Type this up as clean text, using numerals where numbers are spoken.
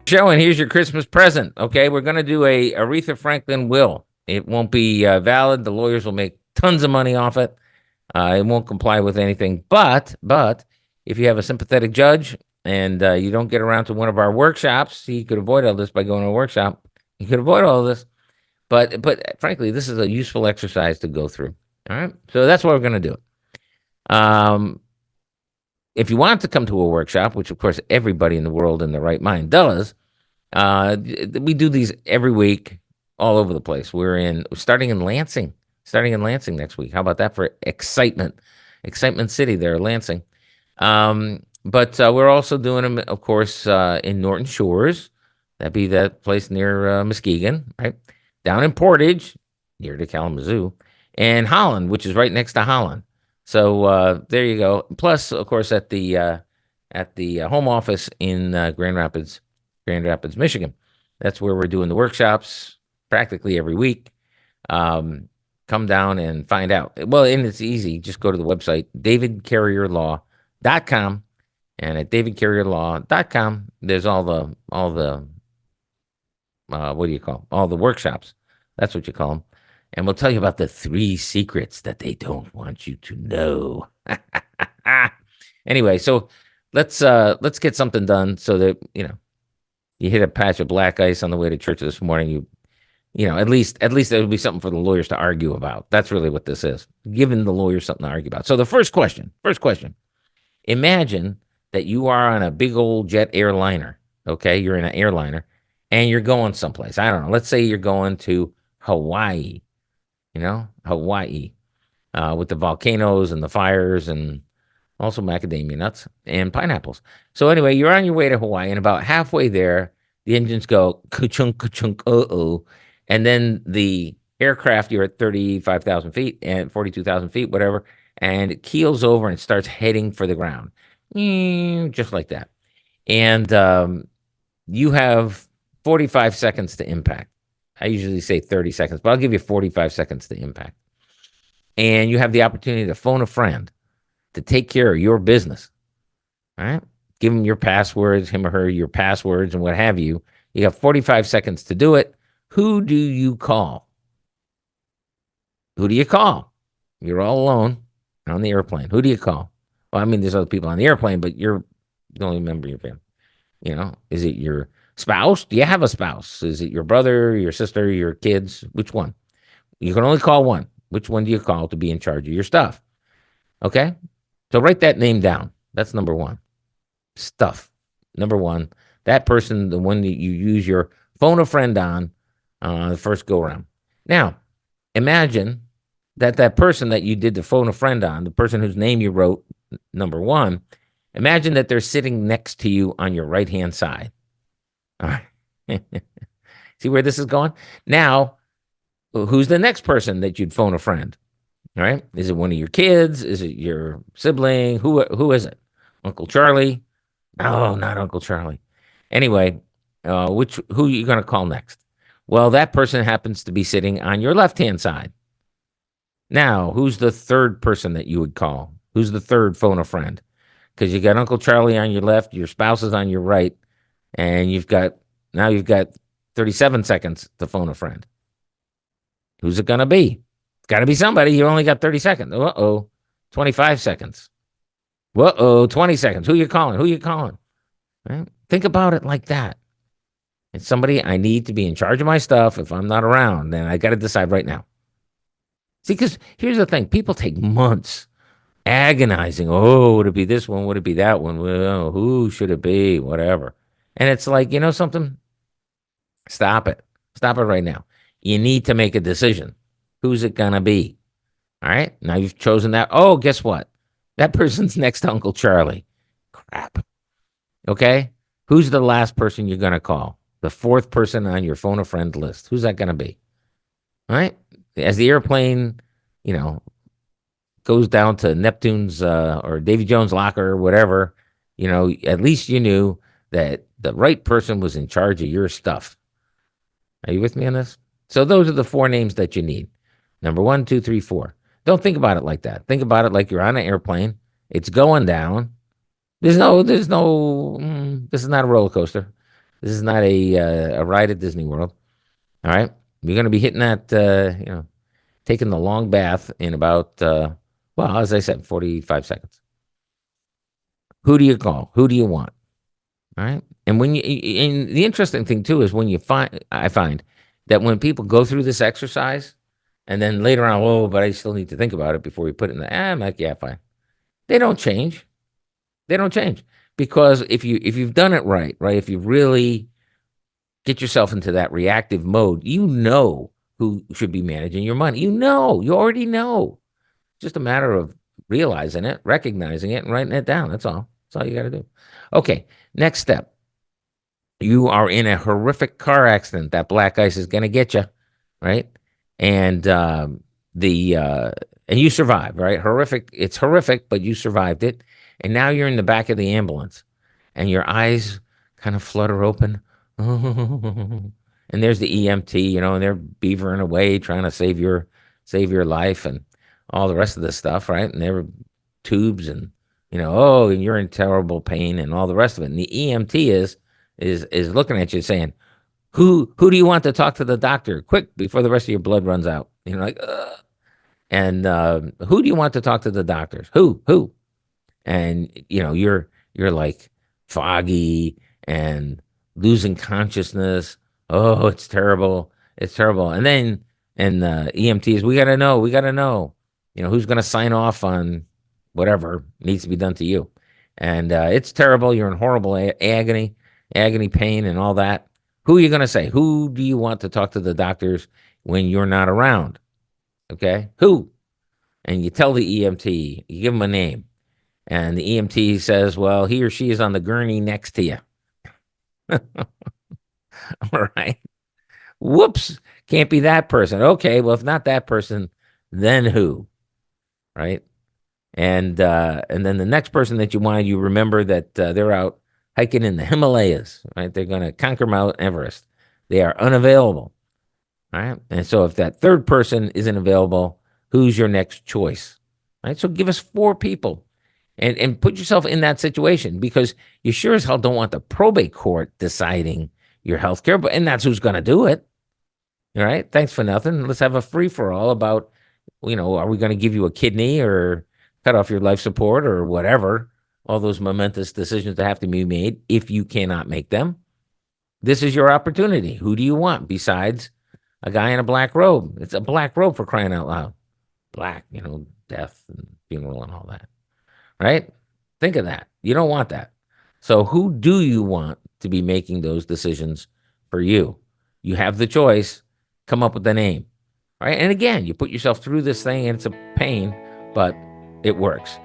show, and here's your Christmas present. Okay, we're going to do a Aretha Franklin will. It won't be valid. The lawyers will make tons of money off it. It won't comply with anything. But if you have a sympathetic judge and you don't get around to one of our workshops, you could avoid all this by going to a workshop. You could avoid all this. But frankly, this is a useful exercise to go through. All right, so that's what we're going to do. Um, if you want to come to a workshop, which of course everybody in the world in the right mind does, we do these every week, all over the place. We're starting in Lansing, next week. How about that for excitement city there, Lansing. But we're also doing them, of course, in Norton Shores. That'd be that place near Muskegon, right? Down in Portage, near to Kalamazoo, and Holland, which is right next to Holland. So there you go. Plus, of course, at the home office in Grand Rapids, Michigan. That's where we're doing the workshops practically every week. Come down and find out. Well, and it's easy. Just go to the website, davidcarrierlaw.com. And at davidcarrierlaw.com, there's all the what do you call them? All the workshops. That's what you call them. And we'll tell you about the 3 secrets that they don't want you to know. Anyway, so let's get something done so that you hit a patch of black ice on the way to church this morning. At least there'll be something for the lawyers to argue about. That's really what this is, giving the lawyers something to argue about. So the first question. Imagine that you are on a big old jet airliner. Okay, you're in an airliner, and you're going someplace. I don't know. Let's say you're going to Hawaii. Hawaii, with the volcanoes and the fires and also macadamia nuts and pineapples. So anyway, you're on your way to Hawaii, and about halfway there, the engines go ka-chunk, ka-chunk, uh-oh. And then the aircraft, you're at 35,000 feet and 42,000 feet, whatever, and it keels over and starts heading for the ground. Just like that. And you have 45 seconds to impact. I usually say 30 seconds, but I'll give you 45 seconds to impact. And you have the opportunity to phone a friend to take care of your business. All right? Give him your passwords, him or her, your passwords and what have you. You have 45 seconds to do it. Who do you call? Who do you call? You're all alone on the airplane. Who do you call? Well, I mean, there's other people on the airplane, but you're the only member of your family. Is it your spouse? Do you have a spouse? Is it your brother, your sister, your kids? Which one? You can only call one. Which one do you call to be in charge of your stuff? Okay? So write that name down. That's number one. Stuff. Number one. That person, the one that you use your phone a friend on the first go around. Now, imagine that person that you did the phone a friend on, the person whose name you wrote, number one, imagine that they're sitting next to you on your right-hand side. All right. See where this is going? Now, who's the next person that you'd phone a friend? All right. Is it one of your kids? Is it your sibling? Who is it? Uncle Charlie? No, not Uncle Charlie. Anyway, who are you going to call next? Well, that person happens to be sitting on your left-hand side. Now, who's the third person that you would call? Who's the third phone a friend? Because you got Uncle Charlie on your left, your spouse is on your right, and you've got 37 seconds to phone a friend. Who's it going to be? It's got to be somebody. You only got 30 seconds. 25 seconds. 20 seconds. Who you calling? Right? Think about it like that. It's somebody I need to be in charge of my stuff. If I'm not around, then I got to decide right now. See, because here's the thing. People take months agonizing. Oh, would it be this one? Would it be that one? Well, who should it be? Whatever. And it's like, something? Stop it. Stop it right now. You need to make a decision. Who's it going to be? All right. Now you've chosen that. Oh, guess what? That person's next to Uncle Charlie. Crap. Okay. Who's the last person you're going to call? The fourth person on your phone a friend list. Who's that going to be? All right. As the airplane, goes down to Neptune's or Davy Jones' locker or whatever, at least you knew that the right person was in charge of your stuff. Are you with me on this? So those are the 4 names that you need. Number 1, 2, 3, 4. Don't think about it like that. Think about it like you're on an airplane. It's going down. This is not a roller coaster. This is not a ride at Disney World. All right. You're going to be hitting that, taking the long bath in about, well, as I said, 45 seconds. Who do you call? Who do you want? All right. And and the interesting thing too is when I find that when people go through this exercise and then later on, oh, but I still need to think about it before we put it in I'm like, yeah, fine. They don't change. They don't change because if you've done it right, right, if you really get yourself into that reactive mode, you know who should be managing your money. You already know. Just a matter of realizing it, recognizing it, and writing it down. That's all. That's all you got to do. Okay, next step. You are in a horrific car accident. That black ice is going to get you, right? And the and you survived, right? Horrific. It's horrific, but you survived it. And now you're in the back of the ambulance, and your eyes kind of flutter open. And there's the EMT, and they're beavering away trying to save your life and all the rest of this stuff, right? And there were tubes and oh, and you're in terrible pain and all the rest of it. And the EMT is looking at you saying, who do you want to talk to the doctor quick before the rest of your blood runs out? Like, ugh. And who do you want to talk to the doctors? Who? And you're like foggy and losing consciousness. Oh, it's terrible. It's terrible. And the EMTs, we gotta know, who's gonna sign off on whatever needs to be done to you. And it's terrible. You're in horrible agony, pain, and all that. Who are you gonna say? Who do you want to talk to the doctors when you're not around? Okay, who? And you tell the EMT, you give him a name. And the EMT says, well, he or she is on the gurney next to you. All right. Whoops. Can't be that person. Okay. Well, if not that person, then who? Right. And then the next person that you wanted, you remember that they're out hiking in the Himalayas, right? They're going to conquer Mount Everest. They are unavailable. All right. And so if that third person isn't available, who's your next choice? Right. So give us four people. And put yourself in that situation because you sure as hell don't want the probate court deciding your health care, and that's who's going to do it. All right. Thanks for nothing. Let's have a free for all about, are we going to give you a kidney or cut off your life support or whatever? All those momentous decisions that have to be made if you cannot make them. This is your opportunity. Who do you want besides a guy in a black robe? It's a black robe for crying out loud. Black, death and funeral and all that. Right? Think of that. You don't want that. So who do you want to be making those decisions for you? You have the choice. Come up with a name. Right? And again, you put yourself through this thing and it's a pain, but it works.